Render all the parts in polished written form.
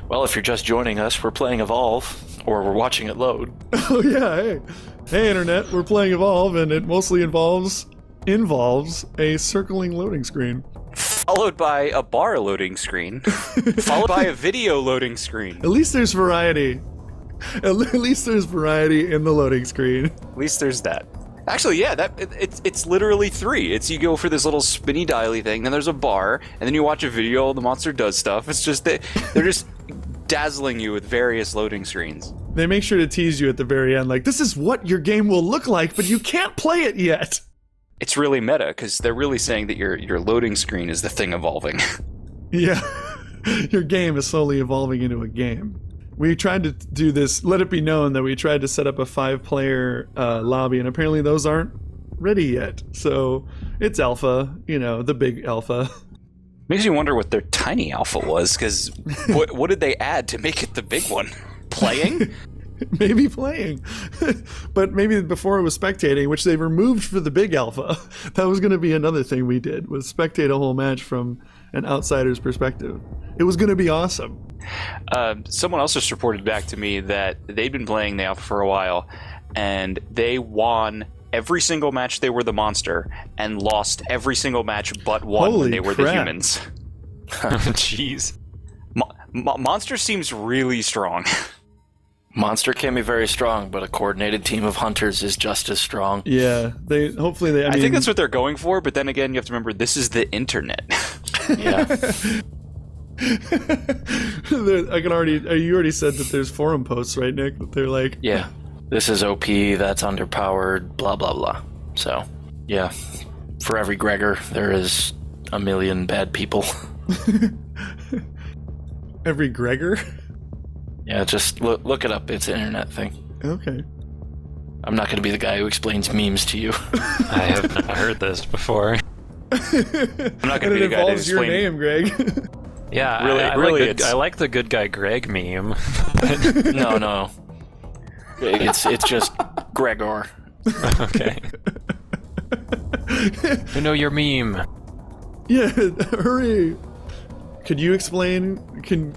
Well, if you're just joining us, we're playing Evolve, or we're watching it load. Oh yeah, hey Internet, we're playing Evolve, and it mostly involves a circling loading screen. Followed by a bar loading screen. Followed by a video loading screen. At least there's variety. At least there's variety in the loading screen. At least there's that. Actually, yeah, it's literally 3. It's you go for this little spinny dialy thing, then there's a bar, and then you watch a video, the monster does stuff. It's just they're just dazzling you with various loading screens. They make sure to tease you at the very end, like, this is what your game will look like, but you can't play it yet. It's really meta, because they're really saying that your loading screen is the thing evolving. Yeah. Your game is slowly evolving into a game. We tried to do this, let it be known that we tried to set up a 5-player lobby, and apparently those aren't ready yet. So it's alpha, the big alpha. Makes me wonder what their tiny alpha was, because what did they add to make it the big one? Playing? Maybe playing. But maybe before it was spectating, which they removed for the big alpha. That was going to be another thing we did, was spectate a whole match from an outsider's perspective. It was going to be awesome. Someone else just reported back to me that they'd been playing the alpha for a while, and they won every single match they were the monster, and lost every single match but one when they were the humans. Jeez. Monster seems really strong. Monster can be very strong, but a coordinated team of hunters is just as strong. Yeah, I think that's what they're going for, but then again, you have to remember, this is the internet. Yeah. You already said that there's forum posts, right, Nick? They're like... Yeah, this is OP, that's underpowered, blah, blah, blah. So, yeah, for every Gregor, there is a million bad people. Every Gregor? Yeah, just look it up. It's an internet thing. Okay. I'm not going to be the guy who explains memes to you. I have not heard this before. I'm not going to be the guy to explain... your name, Greg. Yeah, I like the good guy Greg meme. No. It's just Gregor. Okay. I know your meme. Yeah, hurry. Could you explain? Can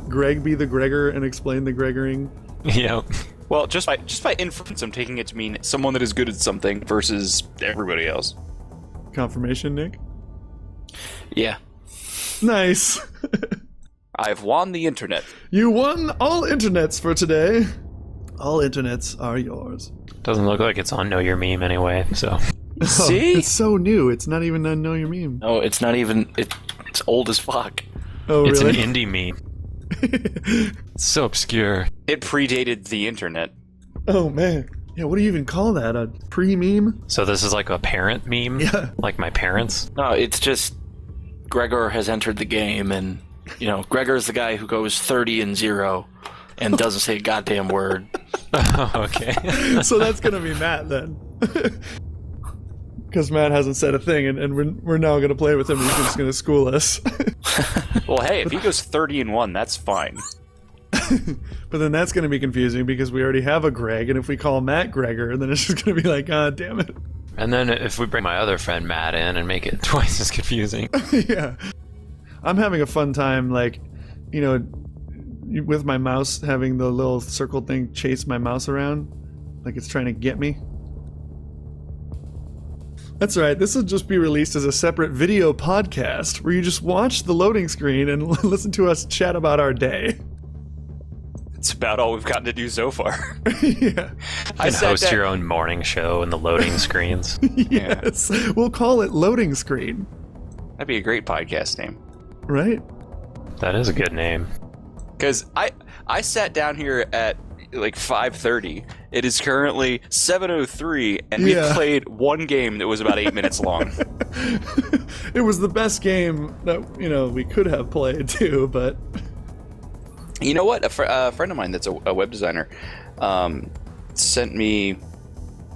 Greg be the Gregor and explain the Gregoring? Yeah. Well, just by inference, I'm taking it to mean someone that is good at something versus everybody else. Confirmation, Nick? Yeah. Nice. I've won the internet. You won all internets for today. All internets are yours. Doesn't look like it's on Know Your Meme anyway, so... See? It's so new. It's not even on Know Your Meme. No, it's not even... It's old as fuck. Oh, it's really? an indie meme. It's so obscure. It predated the internet. Oh, man. Yeah, what do you even call that? A pre-meme? So this is like a parent meme? Yeah. Like my parents? No, it's just... Gregor has entered the game, and, Gregor's the guy who goes 30-0 and doesn't say a goddamn word. Oh, okay. So that's going to be Matt, then. Because Matt hasn't said a thing, and we're now going to play with him, and he's just going to school us. Well, hey, if he goes 30-1, that's fine. But then that's going to be confusing, because we already have a Greg, and if we call Matt Gregor, then it's just going to be like, God damn it. And then if we bring my other friend Matt in and make it twice as confusing. Yeah. I'm having a fun time, with my mouse, having the little circle thing chase my mouse around. Like it's trying to get me. That's right, this will just be released as a separate video podcast, where you just watch the loading screen and listen to us chat about our day. It's about all we've gotten to do so far. Yeah. You can host your own morning show in the loading screens. Yes. Yeah. We'll call it Loading Screen. That'd be a great podcast name. Right? That is a good name. Because I sat down here at like 5:30. It is currently 7:03, and we played one game that was about 8 minutes long. It was the best game that, we could have played too, but... You know what? A friend of mine that's a web designer sent me...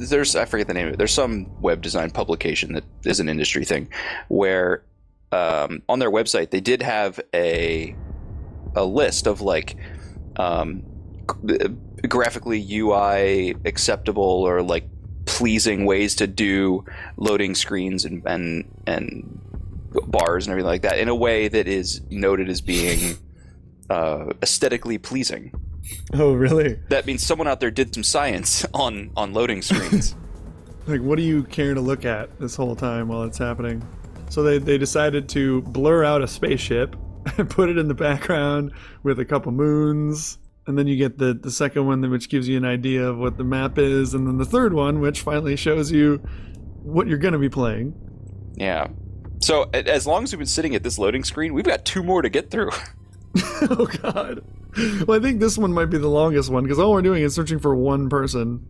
I forget the name of it. There's some web design publication that is an industry thing where on their website they did have a list of like graphically UI acceptable or like pleasing ways to do loading screens and bars and everything like that in a way that is noted as being aesthetically pleasing. Oh, really? That means someone out there did some science on loading screens. Like, what do you care to look at this whole time while it's happening? So they decided to blur out a spaceship and put it in the background with a couple moons. And then you get the second one, which gives you an idea of what the map is. And then the third one, which finally shows you what you're going to be playing. Yeah. So as long as we've been sitting at this loading screen, we've got 2 more to get through. Oh, God. Well, I think this one might be the longest one, because all we're doing is searching for one person.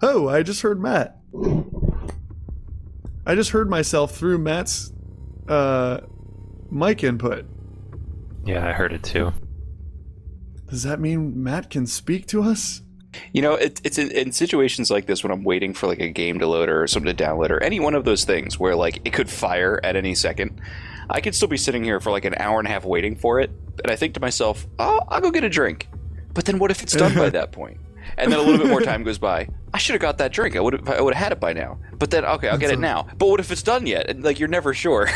Oh, I just heard Matt. I just heard myself through Matt's mic input. Yeah, I heard it too. Does that mean Matt can speak to us? You know, it's in situations like this when I'm waiting for like a game to load or something to download or any one of those things where like it could fire at any second. I could still be sitting here for like an hour and a half waiting for it, and I think to myself, oh, I'll go get a drink. But then what if it's done by that point? And then a little bit more time goes by. I should have got that drink. I would have had it by now. But then, okay, I'll get it now. But what if it's done yet? And like, you're never sure.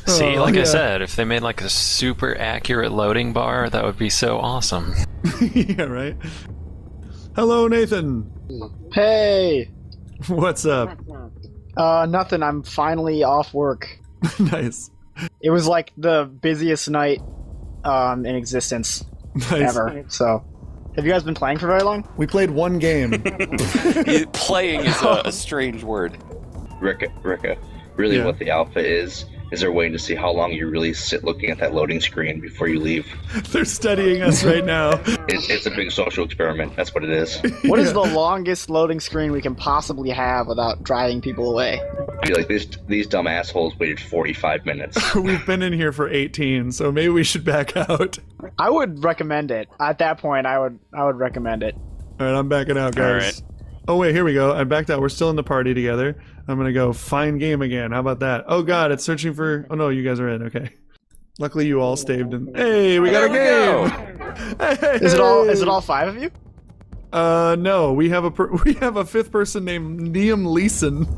See, like yeah. I said, if they made like a super accurate loading bar, that would be so awesome. Yeah, right? Hello, Nathan. Hey! What's up? Nothing. I'm finally off work. Nice. It was like the busiest night in existence Nice. ever. So, have you guys been playing for very long? We played one game. Playing is a strange word. Ricka, really Yeah. what the alpha is they're waiting to see how long you really sit looking at that loading screen before you leave. They're studying us right now. It's a big social experiment. That's what it is. What is the longest loading screen we can possibly have without driving people away? I feel like these dumb assholes waited 45 minutes. We've been in here for 18, so maybe we should back out. I would recommend it. At that point, I would recommend it. All right, I'm backing out, guys. All right. Oh, wait, here we go. I backed out. We're still in the party together. I'm going to go find game again. How about that? Oh, God, it's searching for... Oh, no, you guys are in. Okay. Luckily, you all staved in. Hey, we got a game! Hey. Is it all 5 of you? No. We have a fifth person named Liam Leeson.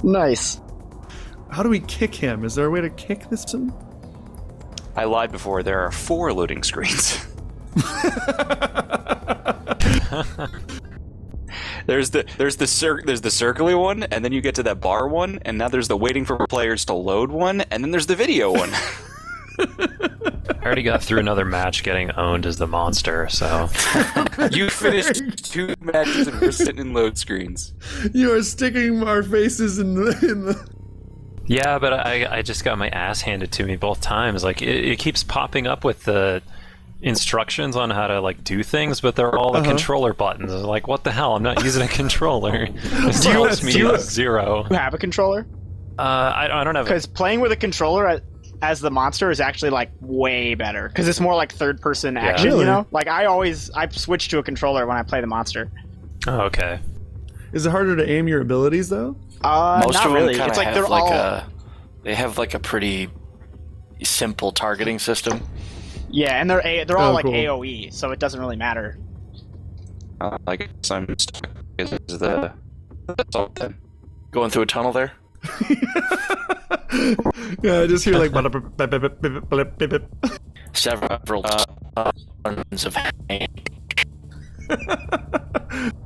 Nice. How do we kick him? Is there a way to kick this person? I lied before. There are 4 loading screens. There's the circly one, and then you get to that bar one, and now there's the waiting for players to load one, and then there's the video one. I already got through another match getting owned as the monster, so... You finished 2 matches and we're sitting in load screens. You are sticking our faces in the... Yeah, but I just got my ass handed to me both times. Like, it keeps popping up with the instructions on how to, like, do things, but they're all the controller buttons. Like, what the hell? I'm not using a controller. It tells me 0. You have a controller? I don't have... Because playing with a controller as the monster is actually, like, way better. Because it's more like third-person action, Really? you know? Like, I switch to a controller when I play the monster. Oh, okay. Is it harder to aim your abilities, though? Most not of them really. kind It's of like have they're like all... They have like a pretty simple targeting system. Yeah, and they're all like cool. AoE, so it doesn't really matter. I guess I'm stuck is the then. Going through a tunnel there. Yeah, I just hear like... Several tons of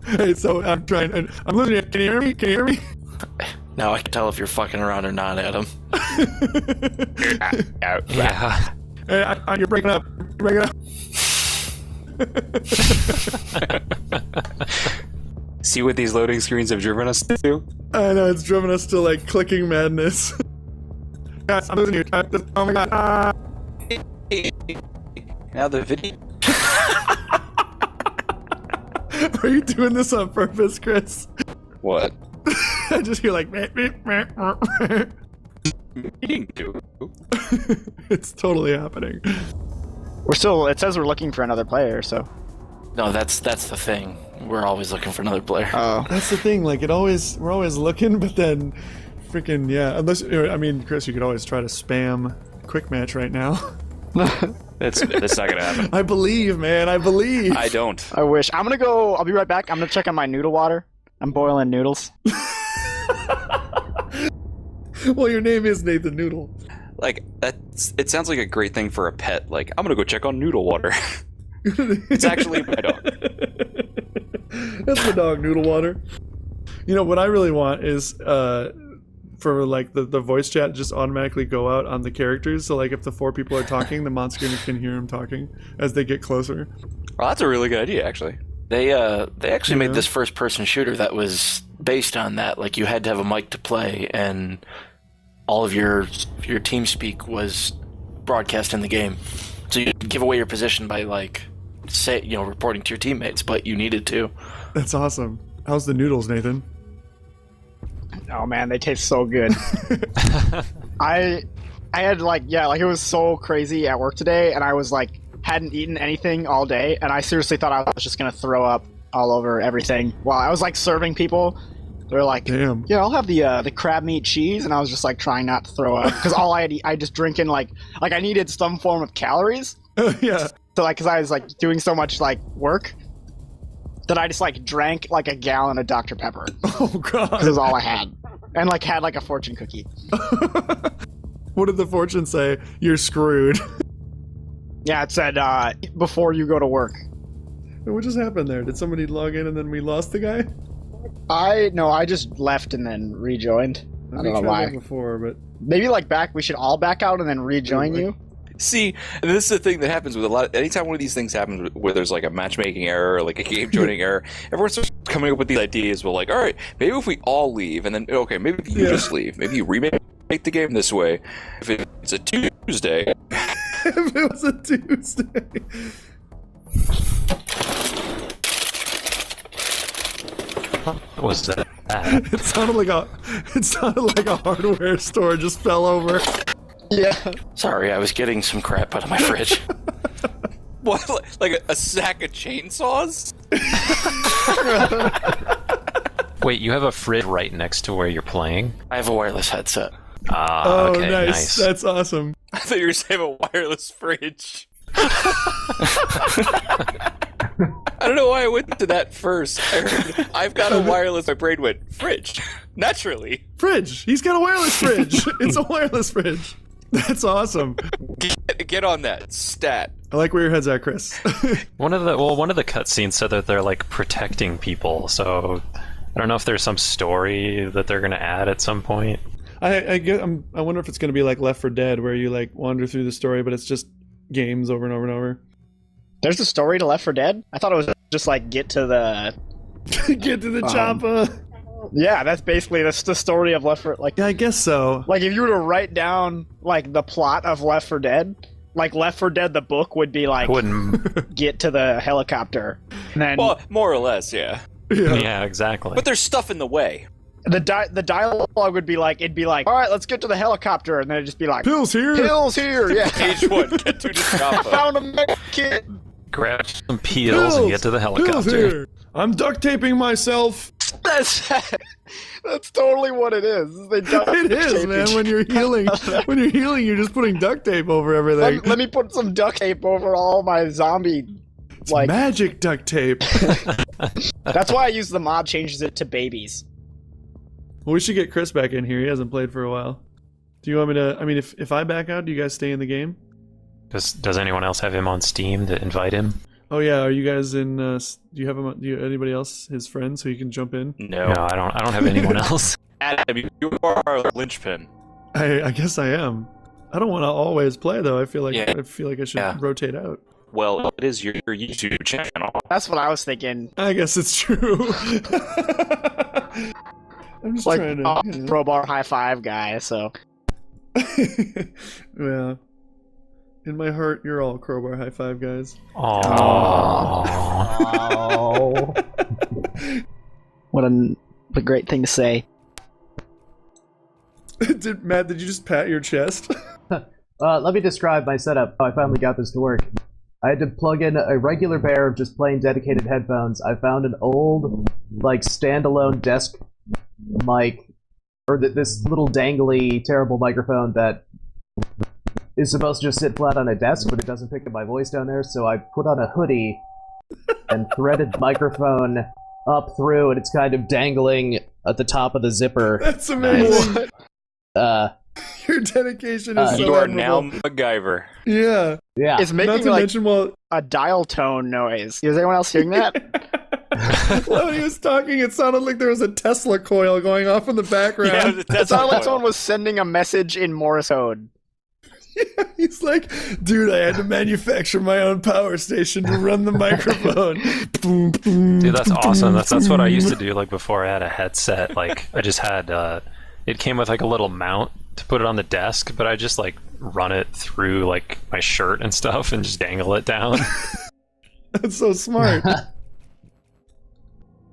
Hey, so I'm trying... I'm listening. Can you hear me? Can you hear me? Now I can tell if you're fucking around or not, Adam. Yeah. Hey, you're breaking up. You're breaking up. See what these loading screens have driven us to? I know, it's driven us to, like, clicking madness. Guys, I'm losing you. Oh my god. Now the video. Are you doing this on purpose, Chris? What? I just hear like... It's totally happening. It says we're looking for another player, so... No, that's the thing. We're always looking for another player. Oh. That's the thing, like, we're always looking, but then... Freaking, yeah. Unless, I mean, Chris, you could always try to spam quick match right now. That's not gonna happen. I believe, man, I believe. I don't. I wish. I'll be right back. I'm gonna check on my noodle water. I'm boiling noodles. Well, your name is Nathan Noodle. Like it sounds like a great thing for a pet. Like I'm gonna go check on Noodle Water. It's actually my dog. That's the dog, Noodle Water. You know what I really want is for like the voice chat just automatically go out on the characters. So like if the 4 people are talking, the monster can hear them talking as they get closer. Well, that's a really good idea, actually. They actually made this first person shooter that was based on that. Like you had to have a mic to play, and all of your team speak was broadcast in the game. So you give away your position by like reporting to your teammates, but you needed to. That's awesome. How's the noodles, Nathan? Oh man, they taste so good. I had it was so crazy at work today, and I was like hadn't eaten anything all day, and I seriously thought I was just gonna throw up all over everything while I was like serving people. They're like, damn. Yeah, I'll have the crab meat cheese, and I was just like trying not to throw up because all I just drinking like I needed some form of calories. Yeah. So like, because I was like doing so much like work that I just like drank like a gallon of Dr. Pepper. Oh god. This is all I had, and like had like a fortune cookie. What did the fortune say? You're screwed. Yeah, it said before you go to work. What just happened there? Did somebody log in and then we lost the guy? I just left and then rejoined. I don't know why. Before, but maybe like we should all back out and then rejoin you. See, and this is the thing that happens with a lot. Anytime one of these things happens where there's like a matchmaking error or like a game joining error, everyone starts coming up with these ideas. Well, like, all right, maybe if we all leave, and then okay, maybe if you just leave, maybe you remake the game this way. If it's a Tuesday, if it was a Tuesday. What was that? It sounded like a hardware store just fell over. Yeah. Sorry, I was getting some crap out of my fridge. what? Like a sack of chainsaws? Wait, you have a fridge right next to where you're playing? I have a wireless headset. Oh, okay, nice. That's awesome. I thought you were saying a wireless fridge. I don't know why I went to that first. I heard, I've got a wireless. My brain went fridge. Naturally. Fridge. He's got a wireless fridge. It's a wireless fridge. That's awesome. Get on that stat. I like where your head's at, Chris. One of the cutscenes said that they're like protecting people, so I don't know if there's some story that they're gonna add at some point. I wonder if it's gonna be like Left 4 Dead, where you like wander through the story, but it's just games over and over and over. There's a story to Left 4 Dead? I thought it was just like get to the chopper. Yeah, that's the story of Left 4 like. Yeah, I guess so. Like if you were to write down like the plot of Left 4 Dead, like Left 4 Dead the book would be like get to the helicopter. And then Well, more or less, yeah. Yeah, exactly. But there's stuff in the way. the dialogue would be like, it'd be like, all right, let's get to the helicopter, and then it'd just be like, Pills here. Yeah. Page 1, get to the I chopper. found a med kit. Grab some peels and get to the Pills helicopter. here. I'm duct taping myself. That's totally what it is. It is, man. When you're healing, you're just putting duct tape over everything. Let me put some duct tape over all my zombie. It's magic duct tape. That's why I use the mod changes it to babies. Well, we should get Chris back in here. He hasn't played for a while. Do you want me to? I mean, if I back out, do you guys stay in the game? Does anyone else have him on Steam to invite him? Oh yeah, are you guys in? Do you have him? Anybody else his friends so you can jump in? No. No, I don't have anyone else. Adam, you are our linchpin. I guess I am. I don't want to always play though. I feel like Yeah. I should rotate out. Well, it is your YouTube channel. That's what I was thinking. I guess it's true. I'm just Like trying to. Crowbarhighfive guy. So Yeah. In my heart, you're all Crowbarhighfive guys. Aww. what a great thing to say. Matt, did you just pat your chest? Let me describe my setup. I finally got this to work. I had to plug in a regular pair of just plain dedicated headphones. I found an old, like, standalone desk mic, or this little dangly, terrible microphone that is supposed to just sit flat on a desk, but it doesn't pick up my voice down there, so I put on a hoodie and threaded the microphone up through, and it's kind of dangling at the top of the zipper. That's amazing. Your dedication is so You are now admirable. MacGyver. Yeah. Yeah. It's Not making to like mention while a dial tone noise. Is anyone else hearing that? while he was talking, it sounded like there was a Tesla coil going off in the background. It sounded like someone was sending a message in Morse code. He's like, dude, I had to manufacture my own power station to run the microphone. Dude, that's awesome. That's what I used to do. Like before I had a headset, like I just had it came with like a little mount to put it on the desk, but I just like run it through like my shirt and stuff and just dangle it down. That's so smart.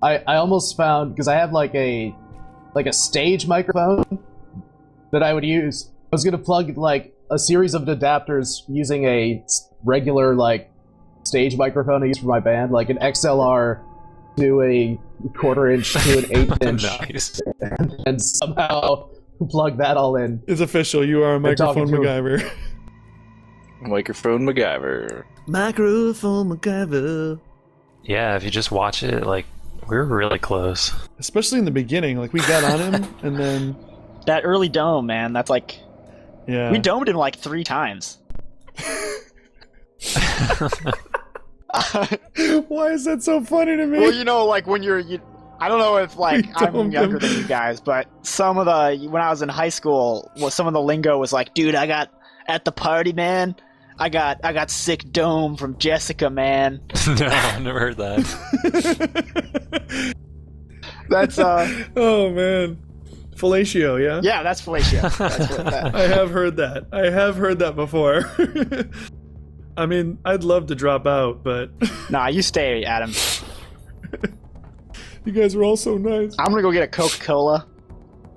I almost found, because I have like a stage microphone that I would use. I was gonna plug like a series of adapters using a regular like stage microphone I use for my band, like an XLR to a 1/4 inch to an 1/8 inch, Nice. and somehow plug that all in. It's official. You are a microphone talking to MacGyver. Microphone MacGyver. Microphone MacGyver. Yeah, if you just watch it, like we were really close. Especially in the beginning, like we got on him, and then That early dome, man. That's like yeah, we domed him like 3 times. Why is that so funny to me? Well, you know, like when I don't know if like We I'm domed younger him. than you guys, but some of the when I was in high school, some of the lingo was like, dude, I got at the party, man. I got sick dome from Jessica, man. No, I've never heard that. That's Oh man, fellatio, yeah. yeah, that's fellatio. That's what that. I have heard that. I have heard that before. I mean, I'd love to drop out, but Nah, you stay, Adam. you guys were all so nice. I'm gonna go get a Coca-Cola.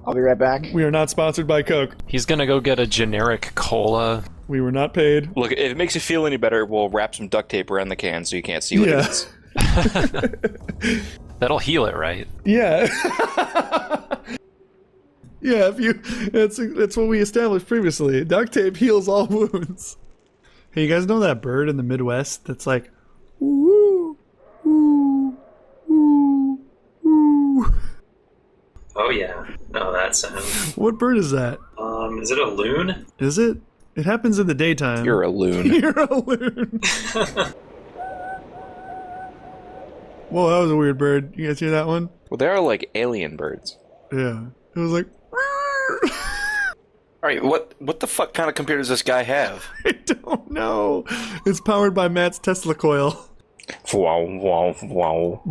I'll be right back. We are not sponsored by Coke. He's gonna go get a generic cola. We were not paid. Look, if it makes you feel any better, we'll wrap some duct tape around the can so you can't see what Yeah. it is. That'll heal it, right? Yeah. Yeah, if you it's what we established previously. Duct tape heals all wounds. Hey, you guys know that bird in the Midwest that's like woo woo woo woo. Oh yeah, no, that sound. What bird is that? Is it a loon? Is it? It happens in the daytime. You're a loon. You're a loon. Whoa, that was a weird bird. You guys hear that one? Well, they are like alien birds. Yeah. It was like All right, what the fuck kind of computer does this guy have? I don't know. It's powered by Matt's Tesla coil. Wow, wow, wow.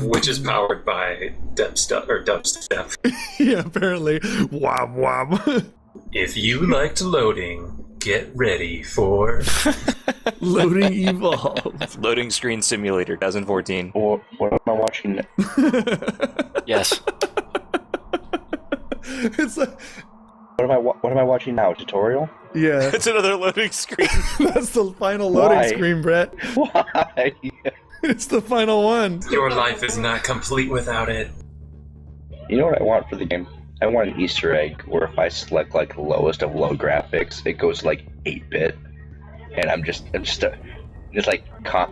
Which is powered by dubstep. Yeah, apparently. Wob wob. If you liked loading, get ready for Loading evolved. Loading Screen Simulator 2014. Or what am I watching? Yes. It's like What am I watching now? A tutorial? yeah. It's another loading screen. That's the final loading Why? screen, Brett. Why? It's the final one. Your life is not complete without it. You know what I want for the game? I want an Easter egg where if I select like the lowest of low graphics, it goes like 8-bit, and I'm just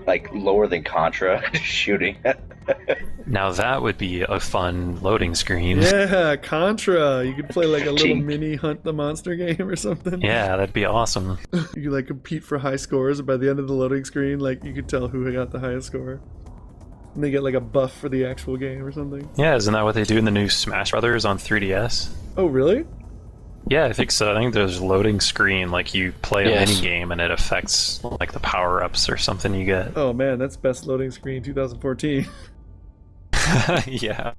like lower than Contra shooting. Now that would be a fun loading screen. Yeah, Contra. You could play like a little Chink. mini Hunt the Monster game or something. Yeah, that'd be awesome. You could like compete for high scores, and by the end of the loading screen, like you could tell who got the highest score. And they get like a buff for the actual game or something. Yeah, isn't that what they do in the new Smash Brothers on 3DS? Oh, really? Yeah, I think so. I think there's loading screen, like you play a Yes. mini game and it affects like the power ups or something you get. Oh man, that's best loading screen 2014. Yeah.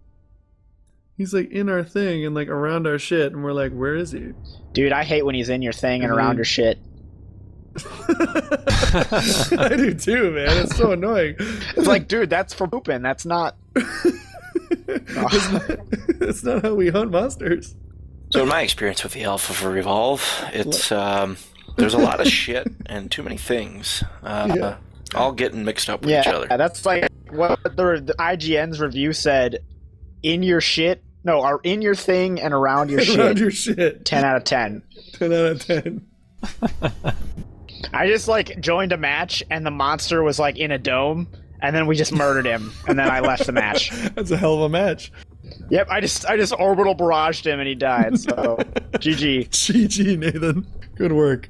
He's like in our thing and like around our shit, and we're like, where is he? Dude, I hate when he's in your thing and around your shit. I do too, man. It's so annoying. It's like, dude, that's for pooping. That's not. That's not how we hunt monsters. So in my experience with the Alpha for Revolve, it's there's a lot of shit and too many things. Yeah. All getting mixed up with Yeah, each other. that's like what the IGN's review said. In your shit, no, or in your thing and around your Around shit. your shit. 10 out of 10. 10 out of 10. I just like joined a match and the monster was like in a dome, and then we just murdered him, and then I left the match. That's a hell of a match. Yep, I just orbital barraged him and he died. So GG. GG, Nathan. Good work.